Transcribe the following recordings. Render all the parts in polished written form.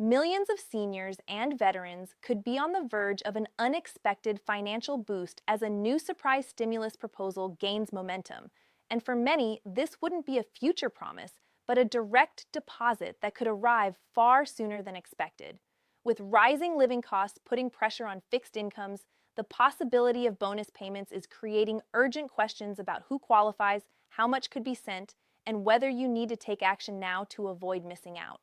Millions of seniors and veterans could be on the verge of an unexpected financial boost as a new surprise stimulus proposal gains momentum. And for many, this wouldn't be a future promise, but a direct deposit that could arrive far sooner than expected. With rising living costs putting pressure on fixed incomes, the possibility of bonus payments is creating urgent questions about who qualifies, how much could be sent, and whether you need to take action now to avoid missing out.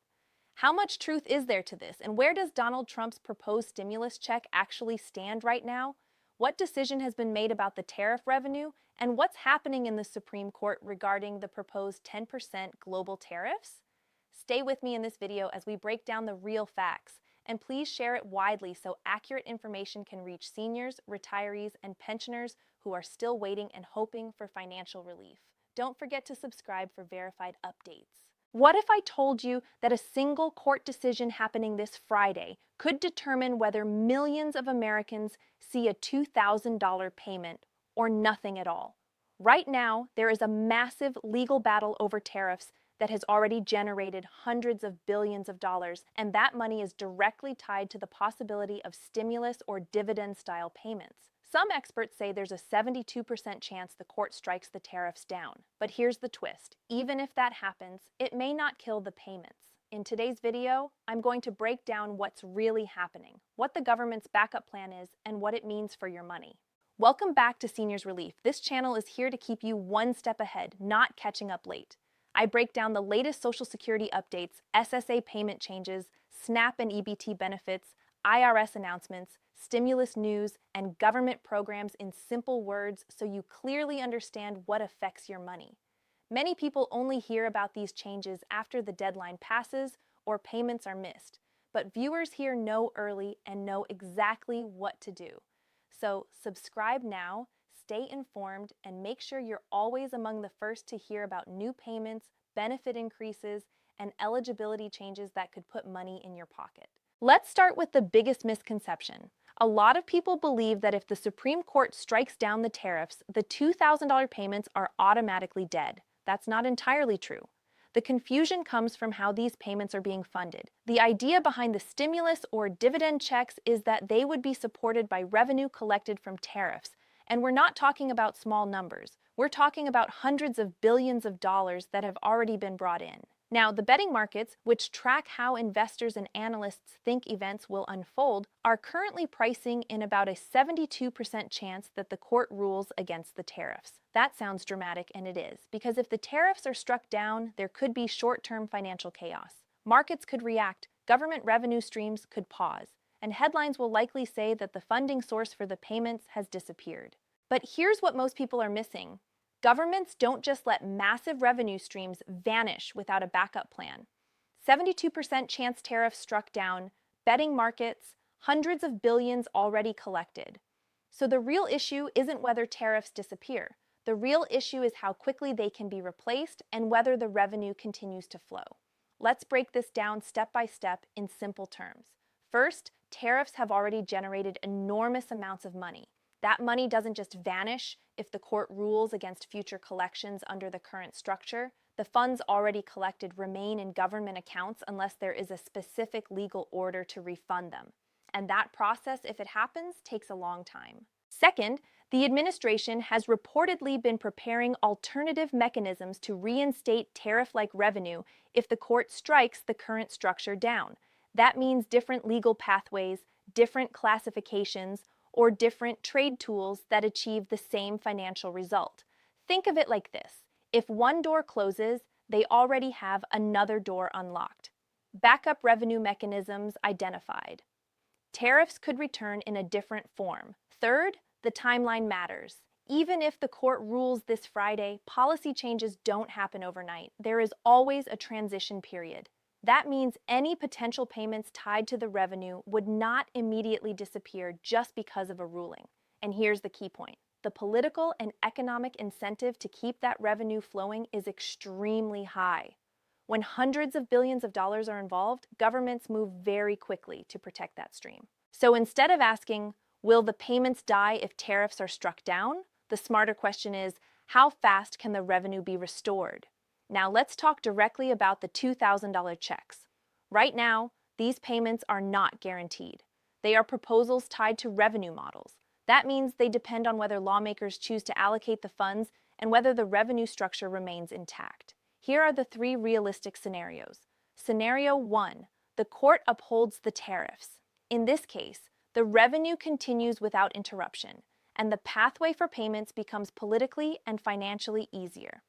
How much truth is there to this, and where does Donald Trump's proposed stimulus check actually stand right now? What decision has been made about the tariff revenue, and what's happening in the Supreme Court regarding the proposed 10% global tariffs? Stay with me in this video as we break down the real facts, and please share it widely so accurate information can reach seniors, retirees, and pensioners who are still waiting and hoping for financial relief. Don't forget to subscribe for verified updates. What if I told you that a single court decision happening this Friday could determine whether millions of Americans see a $2,000 payment or nothing at all? Right now, there is a massive legal battle over tariffs that has already generated hundreds of billions of dollars, and that money is directly tied to the possibility of stimulus or dividend-style payments. Some experts say there's a 72% chance the court strikes the tariffs down. But here's the twist. Even if that happens, it may not kill the payments. In today's video, I'm going to break down what's really happening, what the government's backup plan is, and what it means for your money. Welcome back to Seniors Relief. This channel is here to keep you one step ahead, not catching up late. I break down the latest Social Security updates, SSA payment changes, SNAP and EBT benefits, IRS announcements, stimulus news, and government programs in simple words so you clearly understand what affects your money. Many people only hear about these changes after the deadline passes or payments are missed, but viewers here know early and know exactly what to do. So subscribe now, stay informed, and make sure you're always among the first to hear about new payments, benefit increases, and eligibility changes that could put money in your pocket. Let's start with the biggest misconception. A lot of people believe that if the Supreme Court strikes down the tariffs, the $2,000 payments are automatically dead. That's not entirely true. The confusion comes from how these payments are being funded. The idea behind the stimulus or dividend checks is that they would be supported by revenue collected from tariffs. And we're not talking about small numbers. We're talking about hundreds of billions of dollars that have already been brought in. Now, the betting markets, which track how investors and analysts think events will unfold, are currently pricing in about a 72% chance that the court rules against the tariffs. That sounds dramatic, and it is, because if the tariffs are struck down, there could be short-term financial chaos. Markets could react, government revenue streams could pause, and headlines will likely say that the funding source for the payments has disappeared. But here's what most people are missing. Governments don't just let massive revenue streams vanish without a backup plan. 72% chance tariffs struck down, betting markets, hundreds of billions already collected. So the real issue isn't whether tariffs disappear. The real issue is how quickly they can be replaced and whether the revenue continues to flow. Let's break this down step by step in simple terms. First, tariffs have already generated enormous amounts of money. That money doesn't just vanish if the court rules against future collections under the current structure. The funds already collected remain in government accounts unless there is a specific legal order to refund them. And that process, if it happens, takes a long time. Second, the administration has reportedly been preparing alternative mechanisms to reinstate tariff-like revenue if the court strikes the current structure down. That means different legal pathways, different classifications, or different trade tools that achieve the same financial result. Think of it like this. If one door closes, they already have another door unlocked. Backup revenue mechanisms identified. Tariffs could return in a different form. Third, the timeline matters. Even if the court rules this Friday, policy changes don't happen overnight. There is always a transition period. That means any potential payments tied to the revenue would not immediately disappear just because of a ruling. And here's the key point. The political and economic incentive to keep that revenue flowing is extremely high. When hundreds of billions of dollars are involved, governments move very quickly to protect that stream. So instead of asking, will the payments die if tariffs are struck down? The smarter question is, how fast can the revenue be restored? Now let's talk directly about the $2,000 checks. Right now, These payments are not guaranteed. They are proposals tied to revenue models. That means they depend on whether lawmakers choose to allocate the funds and whether the revenue structure remains intact. Here are the three realistic scenarios. Scenario 1. The court upholds the tariffs. In this case, the revenue continues without interruption, and the pathway for payments becomes politically and financially easier.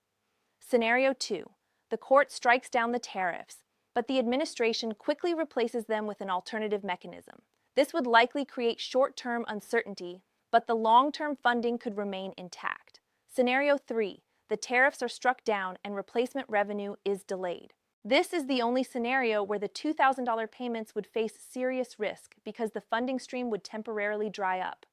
Scenario 2. The court strikes down the tariffs, but the administration quickly replaces them with an alternative mechanism. This would likely create short-term uncertainty, but the long-term funding could remain intact. Scenario 3. The tariffs are struck down and replacement revenue is delayed. This is the only scenario where the $2,000 payments would face serious risk because the funding stream would temporarily dry up.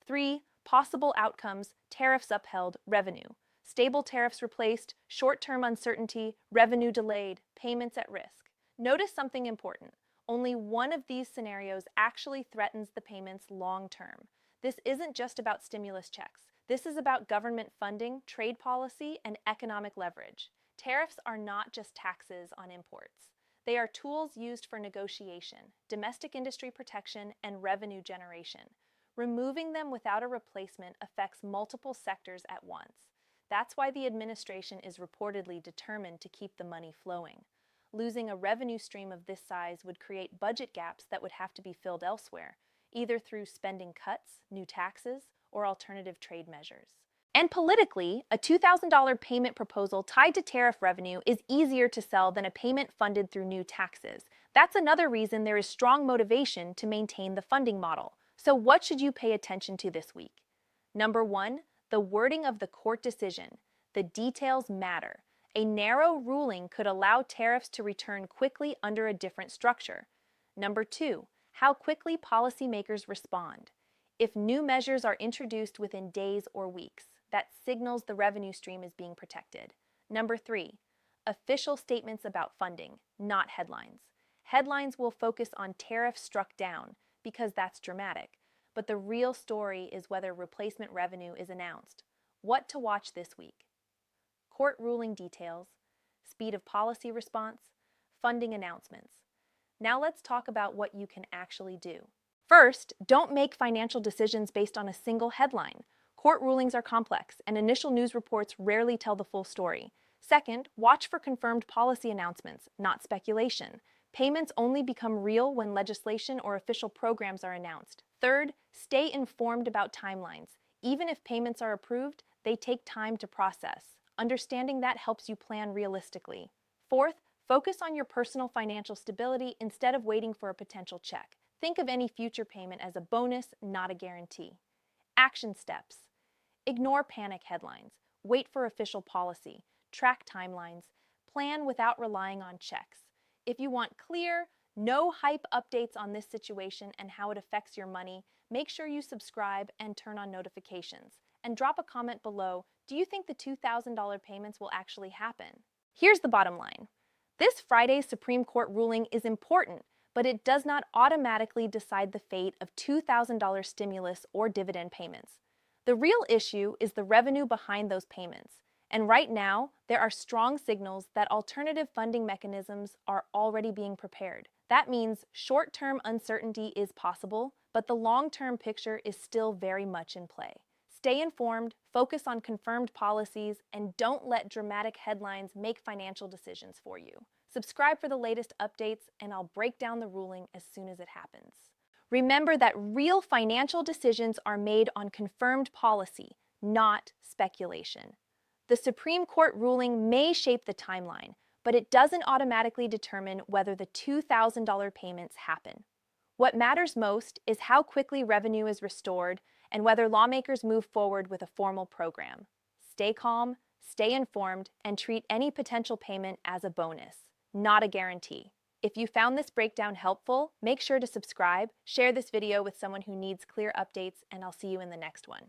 3. Possible outcomes: tariffs upheld, revenue. Stable tariffs replaced, short-term uncertainty, revenue delayed, payments at risk. Notice something important. Only one of these scenarios actually threatens the payments long-term. This isn't just about stimulus checks. This is about government funding, trade policy, and economic leverage. Tariffs are not just taxes on imports. They are tools used for negotiation, domestic industry protection, and revenue generation. Removing them without a replacement affects multiple sectors at once. That's why the administration is reportedly determined to keep the money flowing. Losing a revenue stream of this size would create budget gaps that would have to be filled elsewhere, either through spending cuts, new taxes, or alternative trade measures. And politically, a $2,000 payment proposal tied to tariff revenue is easier to sell than a payment funded through new taxes. That's another reason there is strong motivation to maintain the funding model. So what should you pay attention to this week? Number 1, the wording of the court decision. The details matter. A narrow ruling could allow tariffs to return quickly under a different structure. Number 2, how quickly policymakers respond. If new measures are introduced within days or weeks, that signals the revenue stream is being protected. Number 3, official statements about funding, not headlines. Headlines will focus on tariffs struck down because that's dramatic, but the real story is whether replacement revenue is announced. What to watch this week? Court ruling details, speed of policy response, funding announcements. Now let's talk about what you can actually do. First, don't make financial decisions based on a single headline. Court rulings are complex, and initial news reports rarely tell the full story. Second, watch for confirmed policy announcements, not speculation. Payments only become real when legislation or official programs are announced. Third, stay informed about timelines. Even if payments are approved, they take time to process. Understanding that helps you plan realistically. Fourth, focus on your personal financial stability instead of waiting for a potential check. Think of any future payment as a bonus, not a guarantee. Action steps. Ignore panic headlines. Wait for official policy. Track timelines. Plan without relying on checks. If you want clear, no hype updates on this situation and how it affects your money, make sure you subscribe and turn on notifications. And drop a comment below. Do you think the $2,000 payments will actually happen? Here's the bottom line. This Friday's Supreme Court ruling is important, but it does not automatically decide the fate of $2,000 stimulus or dividend payments. The real issue is the revenue behind those payments. And right now, there are strong signals that alternative funding mechanisms are already being prepared. That means short-term uncertainty is possible, but the long-term picture is still very much in play. Stay informed, focus on confirmed policies, and don't let dramatic headlines make financial decisions for you. Subscribe for the latest updates, and I'll break down the ruling as soon as it happens. Remember that real financial decisions are made on confirmed policy, not speculation. The Supreme Court ruling may shape the timeline, but it doesn't automatically determine whether the $2,000 payments happen. What matters most is how quickly revenue is restored and whether lawmakers move forward with a formal program. Stay calm, stay informed, and treat any potential payment as a bonus, not a guarantee. If you found this breakdown helpful, make sure to subscribe, share this video with someone who needs clear updates, and I'll see you in the next one.